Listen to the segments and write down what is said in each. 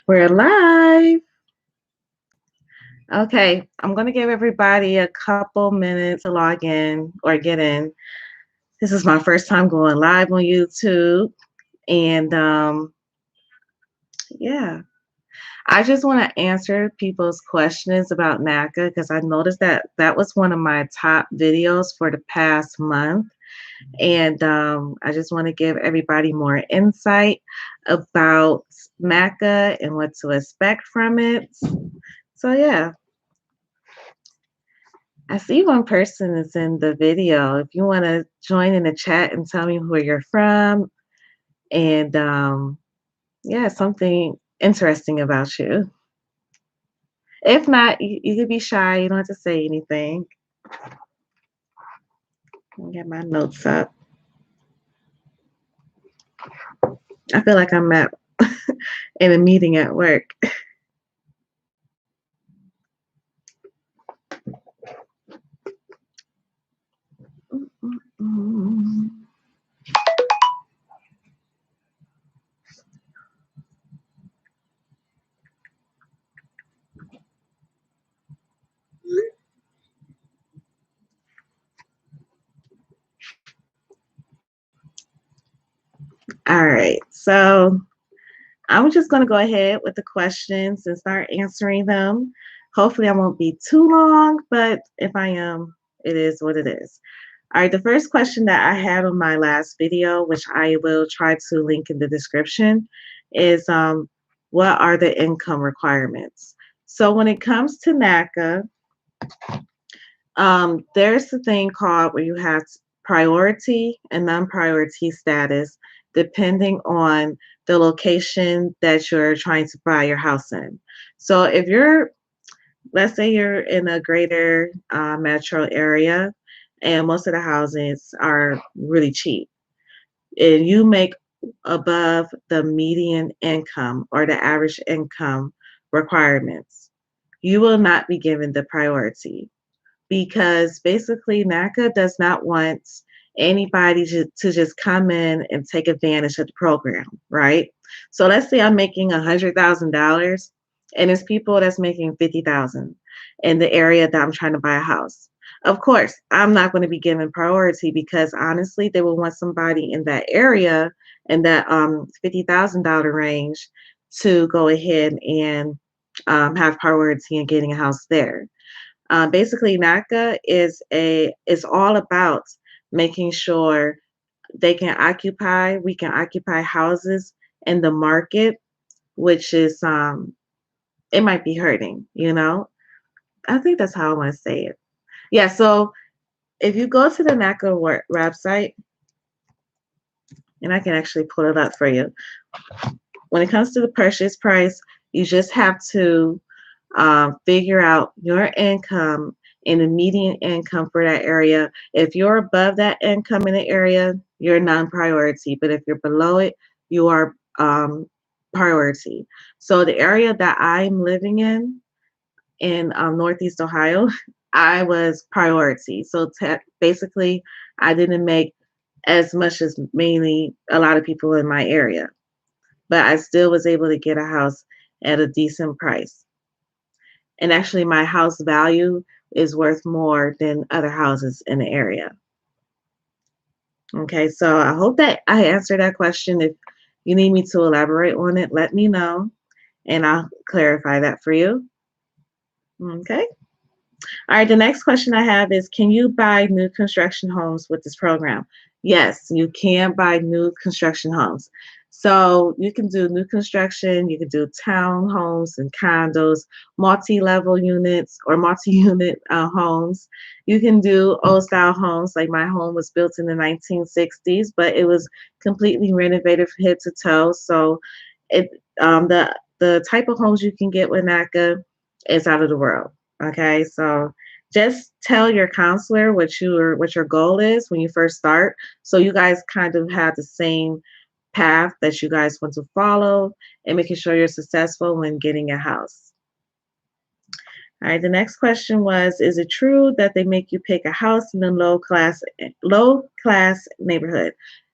We're live. Okay, I'm going to give everybody a couple minutes to log in or get in. This is my first time going live on YouTube. And yeah, I just want to answer people's questions about NACA because I noticed that that was one of my top videos for the past month. And I just want to give everybody more insight about NACA and what to expect from it. So, yeah. I see one person is in the video. If you want to join in the chat and tell me where you're from and yeah, something interesting about you. If not, you could be shy. You don't have to say anything. Let me get my notes up. I feel like I'm at in a meeting at work. All right, so I'm just going to go ahead with the questions and start answering them. Hopefully, I won't be too long, but if I am, it is what it is. All right, the first question that I had on my last video, which I will try to link in the description, is what are the income requirements? So when it comes to NACA, there's a thing called where you have priority and non-priority status depending on the location that you're trying to buy your house in. So if you're, let's say you're in a greater metro area and most of the houses are really cheap and you make above the median income or the average income requirements, you will not be given the priority because basically NACA does not want anybody to just come in and take advantage of the program, right? So let's say I'm making $100,000 and there's people that's making 50,000 in the area that I'm trying to buy a house. Of course, I'm not going to be given priority because honestly, they will want somebody in that area in that $50,000 range to go ahead and have priority in getting a house there. Basically, NACA is all about making sure we can occupy houses in the market, which is it might be hurting, you know. I think that's how I want to say it. Yeah. So if you go to the NACA website, and I can actually pull it up for you. When it comes to the purchase price, you just have to figure out your income and the median income for that area. If you're above that income in the area, you're non-priority. But if you're below it, you are priority. So the area that I'm living in Northeast Ohio, I was priority. So basically, I didn't make as much as mainly a lot of people in my area, but I still was able to get a house at a decent price. And actually, my house value is worth more than other houses in the area. Okay, so I hope that I answered that question. If you need me to elaborate on it, let me know and I'll clarify that for you. Okay. All right, the next question I have is, can you buy new construction homes with this program? Yes, you can buy new construction homes. So you can do new construction, you can do townhomes and condos, multi-level units or multi-unit homes. You can do old style homes, like my home was built in the 1960s, but it was completely renovated from head to toe. So it the type of homes you can get with NACA is out of the world. Okay, so just tell your counselor what your goal is when you first start, so you guys kind of have the same path that you guys want to follow and making sure you're successful when getting a house. All right, the next question was, is it true that they make you pick a house in a low class neighborhood?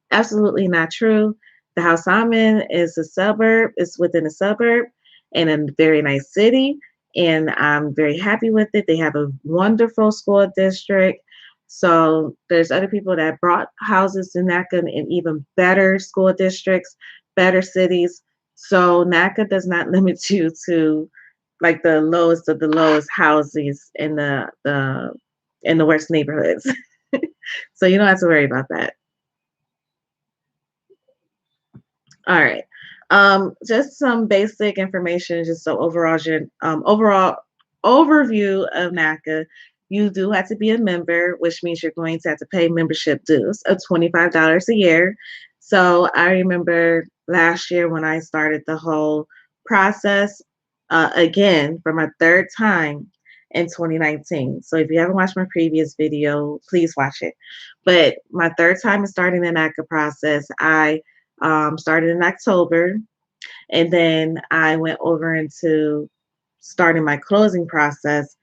Absolutely not true. The house I'm in is a suburb, it's within a suburb, in a very nice city, and I'm very happy with it. They have a wonderful school district. So there's other people that brought houses in NACA in even better school districts, better cities. So NACA does not limit you to like the lowest of the lowest houses in the worst neighborhoods. So you don't have to worry about that. All right. Just some basic information, just so overall overview of NACA. You do have to be a member, which means you're going to have to pay membership dues of $25 a year. So I remember last year when I started the whole process, again for my third time in 2019. So if you haven't watched my previous video, please watch it. But my third time in starting the NACA process, I started in October, and then I went over into starting my closing process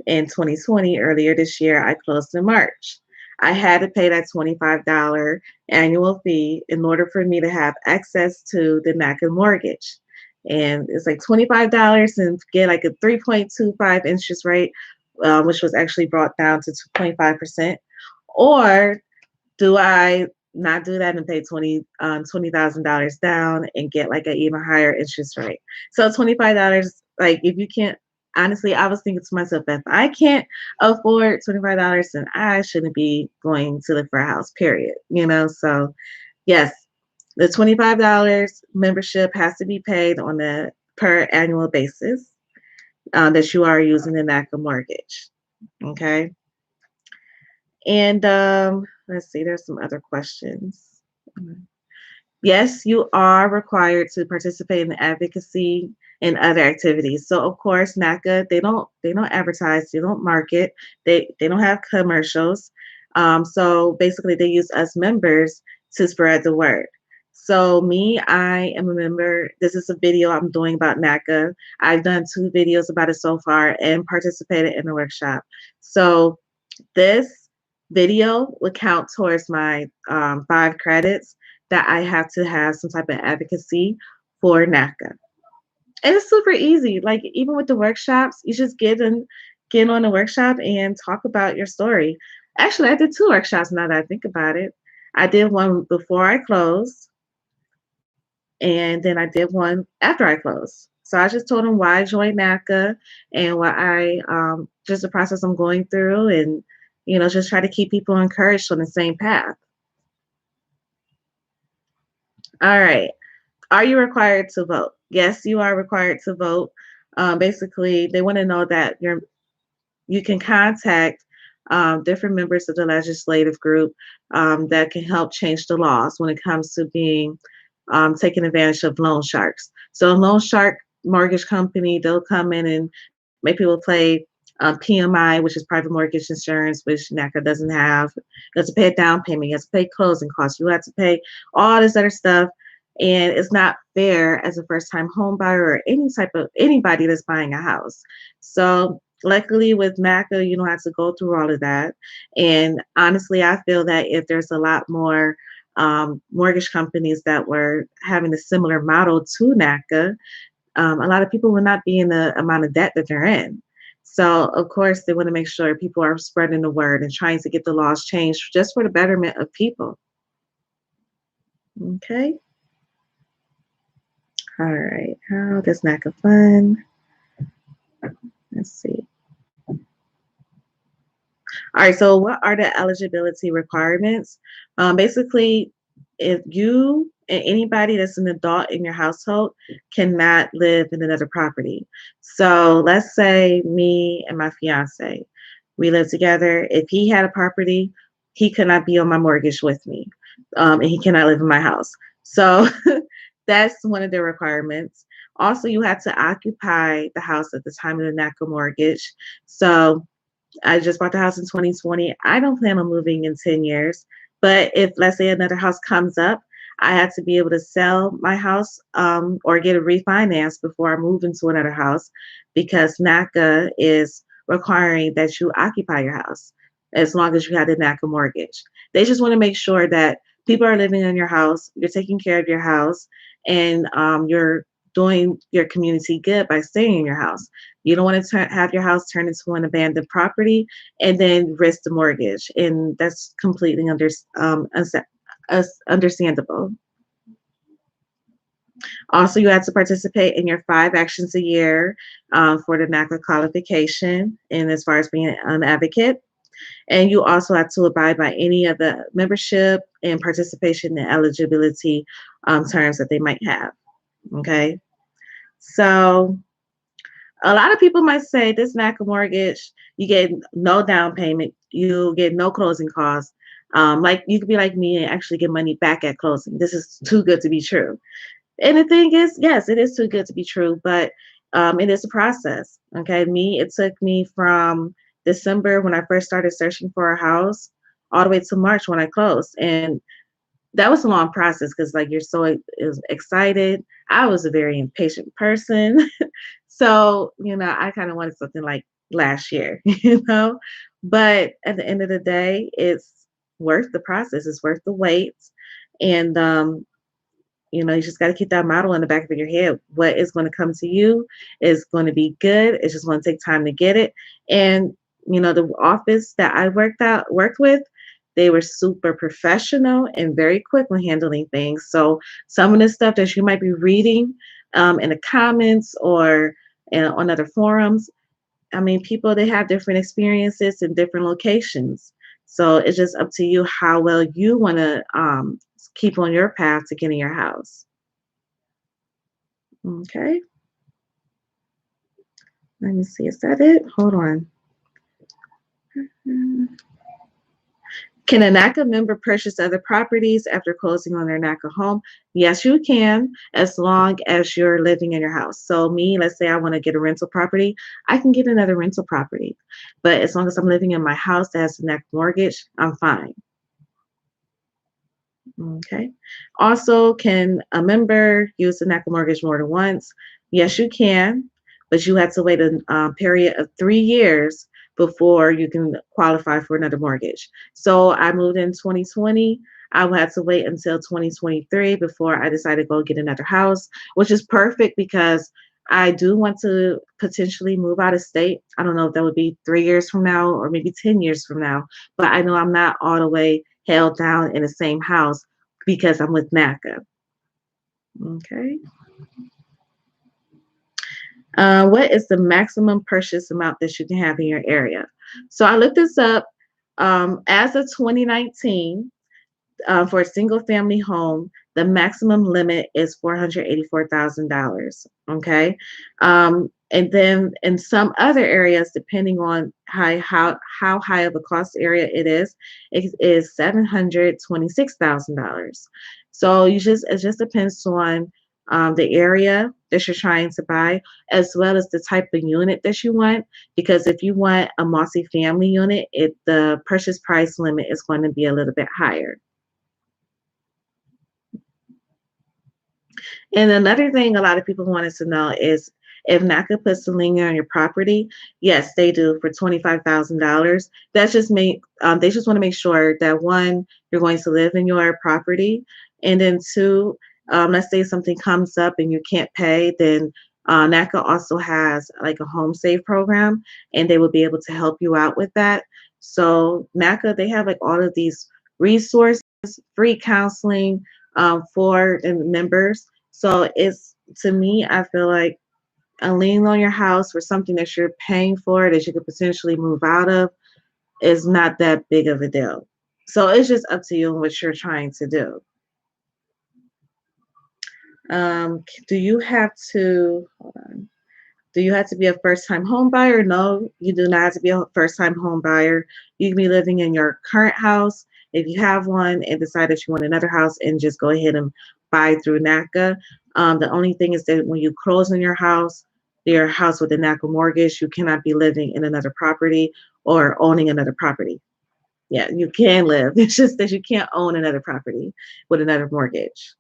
in 2020. Earlier this year, I closed in March. I had to pay that $25 annual fee in order for me to have access to the NACA mortgage. And it's like $25 and get like a 3.25 interest rate, which was actually brought down to 2.5%. Or do I not do that and pay $20,000 down and get like an even higher interest rate? So $25, like if you can't, honestly, I was thinking to myself, if I can't afford $25, then I shouldn't be going to look for a house, period. So yes, the $25 membership has to be paid on a per annual basis that you are using the NACA mortgage. Okay. And let's see, there's some other questions. Yes, you are required to participate in advocacy and other activities. So of course, NACA, they don't advertise, they don't market, they don't have commercials. So basically they use us members to spread the word. So me, I am a member. This is a video I'm doing about NACA. I've done 2 videos about it so far and participated in the workshop. So this video would count towards my 5 credits that I have to have some type of advocacy for NACA. And it's super easy. Like even with the workshops, you just get on the workshop and talk about your story. Actually, I did 2 workshops now that I think about it. I did one before I closed, and then I did one after I closed. So I just told them why I joined NACA and why just the process I'm going through, and just try to keep people encouraged on the same path. All right. Are you required to vote? Yes, you are required to vote. Basically, they want to know that you can contact different members of the legislative group that can help change the laws when it comes to being taking advantage of loan sharks. So, loan shark mortgage company, they'll come in and make people pay PMI, which is private mortgage insurance, which NACA doesn't have. You have to pay a down payment. You have to pay closing costs. You have to pay all this other stuff. And it's not fair as a first-time home buyer or anybody that's buying a house. So luckily with NACA, you don't have to go through all of that. And honestly, I feel that if there's a lot more mortgage companies that were having a similar model to NACA, a lot of people will not be in the amount of debt that they're in. So, of course, they want to make sure people are spreading the word and trying to get the laws changed just for the betterment of people. Okay. All right. How does NACA fund? Let's see. All right. So, what are the eligibility requirements? Basically, if you and anybody that's an adult in your household cannot live in another property. So let's say me and my fiance, we live together. If he had a property, he could not be on my mortgage with me, and he cannot live in my house. So that's one of the requirements. Also, you have to occupy the house at the time of the NACA mortgage. So I just bought the house in 2020. I don't plan on moving in 10 years. But if, let's say, another house comes up, I have to be able to sell my house or get a refinance before I move into another house, because NACA is requiring that you occupy your house as long as you have the NACA mortgage. They just want to make sure that people are living in your house, you're taking care of your house, and you're doing your community good by staying in your house. You don't want to have your house turned into an abandoned property and then risk the mortgage, and that's completely understandable. Also, you have to participate in your 5 actions a year for the NACA qualification, and as far as being an advocate. And you also have to abide by any of the membership and participation in eligibility terms that they might have. Okay. So a lot of people might say this NACA mortgage, you get no down payment, you get no closing costs. Like you could be like me and actually get money back at closing. This is too good to be true. And the thing is, yes, it is too good to be true, but it is a process. Okay. It took me from December when I first started searching for a house all the way to March when I closed. And that was a long process because like you're so excited. I was a very impatient person. So, I kind of wanted something like last year, but at the end of the day, it's worth the process. It's worth the wait. And, you just got to keep that model in the back of your head. What is going to come to you is going to be good. It's just going to take time to get it. And, the office that I worked with, they were super professional and very quick when handling things. So some of the stuff that you might be reading in the comments or on other forums, I mean, people, they have different experiences in different locations. So it's just up to you how well you want to keep on your path to getting your house. Okay. Let me see. Is that it? Hold on. Can a NACA member purchase other properties after closing on their NACA home? Yes, you can, as long as you're living in your house. So me, let's say I want to get a rental property, I can get another rental property. But as long as I'm living in my house that has a NACA mortgage, I'm fine. Okay. Also, can a member use the NACA mortgage more than once? Yes, you can, but you have to wait a period of 3 years before you can qualify for another mortgage. So I moved in 2020. I will have to wait until 2023 before I decide to go get another house, which is perfect because I do want to potentially move out of state. I don't know if that would be 3 years from now or maybe 10 years from now, but I know I'm not all the way held down in the same house because I'm with NACA. Okay. What is the maximum purchase amount that you can have in your area? So I looked this up. As of 2019, for a single family home, the maximum limit is $484,000. Okay. And then in some other areas, depending on how high of a cost area it is $726,000. So it just depends on the area that you're trying to buy, as well as the type of unit that you want. Because if you want a multi-family unit, the purchase price limit is going to be a little bit higher. And another thing a lot of people wanted to know is if NACA puts a lien on your property. Yes, they do for $25,000. That's just they just want to make sure that one, you're going to live in your property, and then two, let's say something comes up and you can't pay, then NACA also has like a home save program, and they will be able to help you out with that. So NACA, they have like all of these resources, free counseling for the members. So to me, I feel like a lien on your house for something that you're paying for that you could potentially move out of is not that big of a deal. So it's just up to you and what you're trying to do. Do you have to, hold on. Do you have to be a first-time home buyer? No, you do not have to be a first-time home buyer. You can be living in your current house if you have one and decide that you want another house and just go ahead and buy through NACA. The only thing is that when you close on your house with a NACA mortgage, you cannot be living in another property or owning another property. Yeah, you can live. It's just that you can't own another property with another mortgage.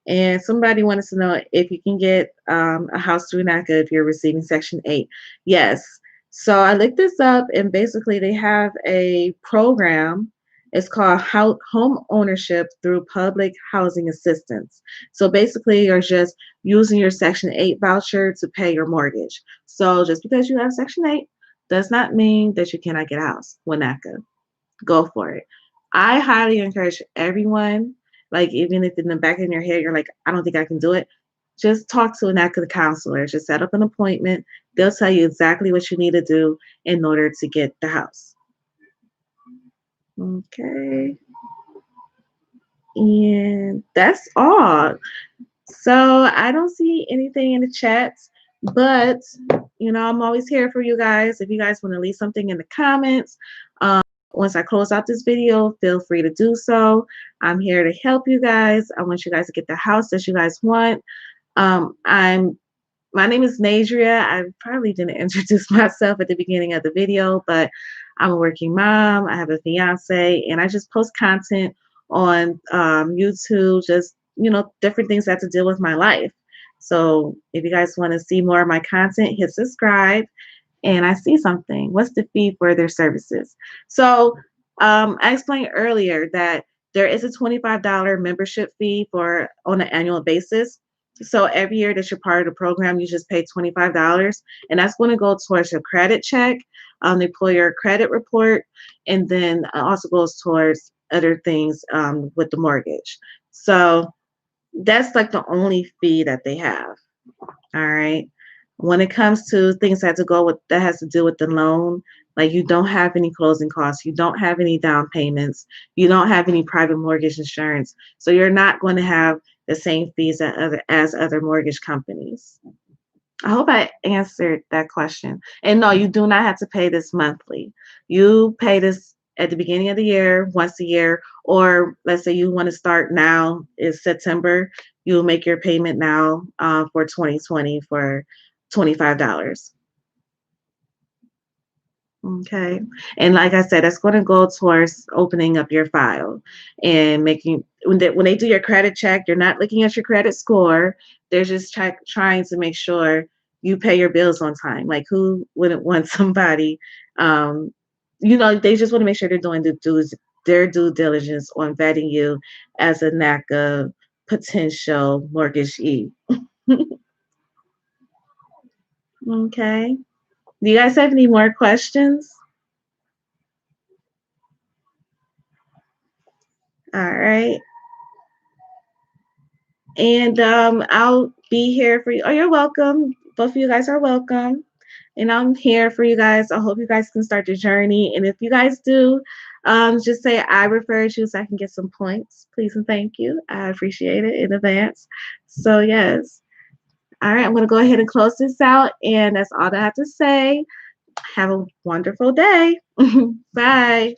And somebody wanted to know if you can get a house through NACA if you're receiving Section 8. Yes. So I looked this up, and basically they have a program, It's called home ownership through public housing assistance. So basically, you're just using your Section 8 voucher to pay your mortgage. So just because you have Section 8 does not mean that you cannot get a house with NACA. Go for it. I highly encourage everyone, like even if in the back of your head you're like, I don't think I can do it, just talk to an NACA counselor. Just set up an appointment. They'll tell you exactly what you need to do in order to get the house. Okay. And that's all. So I don't see anything in the chats, but I'm always here for you guys. If you guys want to leave something in the comments, once I close out this video, feel free to do so. I'm here to help you guys. I want you guys to get the house that you guys want. My name is Nadria. I probably didn't introduce myself at the beginning of the video, but I'm a working mom. I have a fiance, and I just post content on YouTube, just, different things that have to deal with my life. So if you guys want to see more of my content, hit subscribe. And I see something. What's the fee for their services? So I explained earlier that there is a $25 membership fee for on an annual basis. So every year that you're part of the program, you just pay $25, and that's going to go towards your credit check, the employer credit report, and then also goes towards other things with the mortgage. So that's like the only fee that they have. All right. When it comes to things that has to do with the loan, like you don't have any closing costs, you don't have any down payments, you don't have any private mortgage insurance. So you're not going to have the same fees as other mortgage companies. I hope I answered that question. And no, you do not have to pay this monthly. You pay this at the beginning of the year, once a year, or let's say you want to start now, is September, you'll make your payment now for 2020 for $25. Okay. And like I said, that's going to go towards opening up your file and making, when they do your credit check, you're not looking at your credit score. They're just trying to make sure you pay your bills on time. Like, who wouldn't want somebody, they just want to make sure they're doing their due diligence on vetting you as a NACA potential mortgagee. Okay. Do you guys have any more questions? All right. And I'll be here for you. Oh, you're welcome. Both of you guys are welcome. And I'm here for you guys. I hope you guys can start the journey. And if you guys do, just say I referred you so I can get some points. Please and thank you. I appreciate it in advance. So, yes. All right. I'm going to go ahead and close this out. And that's all I have to say. Have a wonderful day. Bye.